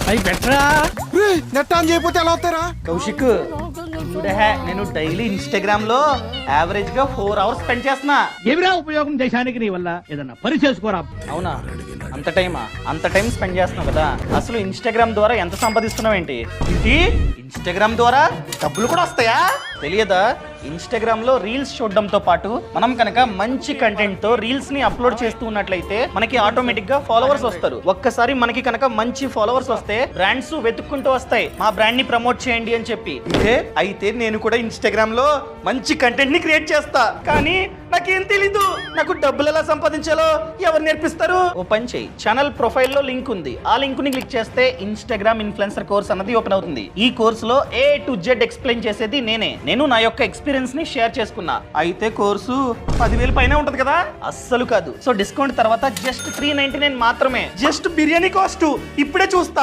అవి బెటరా net on చేయకపోతే ఎలా అవుతారా? కౌశిక్ నేను డైలీ ఇన్స్టాగ్రామ్ లో యావరేజ్ గా 4 hours స్పెండ్ చేస్తున్నా. ఏమిరా ఉపయోగం దేశానికి నీ వల్ల? ఏదన్నా పని చేసుకోరా. అవునా? అంత టైమా? అంత టైం స్పెండ్ చేస్తున్నావు కదా, అసలు ఇన్స్టాగ్రామ్ ద్వారా ఎంత సంపాదిస్తున్నావు ఏంటి? ఇన్స్టాగ్రామ్ ద్వారా డబ్బులు కూడా వస్తాయా? తెలియదా? ఇన్స్టాగ్రామ్ లో రీల్స్ చూడడంతో పాటు మనం కనుక మంచి కంటెంట్ తో రీల్స్ ని అప్లోడ్ చేస్తూ ఉన్నట్లయితే మనకి ఆటోమేటిక్ గా ఫాలోవర్స్ వస్తారు. ఒక్కసారి మనకి కనుక మంచి ఫాలోవర్స్ వస్తే బ్రాండ్స్ వెతుక్కుంటూ వస్తాయి, మా బ్రాండ్ ని ప్రమోట్ చేయండి అని చెప్పి. అయితే నేను కూడా ఇన్స్టాగ్రామ్ లో మంచి కంటెంట్ ని క్రియేట్ చేస్తా, కానీ నాకేం తెలీదు. నాకు డబ్బులు ఎలా సంపాదించాలో ఎవరు నేర్పిస్తారు? ఓ పని చేయి, ఛానల్ ప్రొఫైల్ లో లింక్ ఉంది, ఆ లింక్ ని క్లిక్ చేస్తే ఇన్స్టాగ్రామ్ ఇన్ఫ్లుయెన్సర్ కోర్స్ అన్నది ఓపెన్ అవుతుంది. ఈ కోర్స్ లో A to Z ఎక్స్ప్లెయిన్ చేసేది నేను నా యొక్క ఎక్స్పీరియన్స్ ని షేర్ చేసుకున్నా. అయితే కోర్సు 10,000 పైన ఉంటది కదా? అస్సలు కాదు. సో డిస్కౌంట్ తర్వాత జస్ట్ 399 మాత్రమే. Just biryani cost. ఇప్పుడే చూస్తా.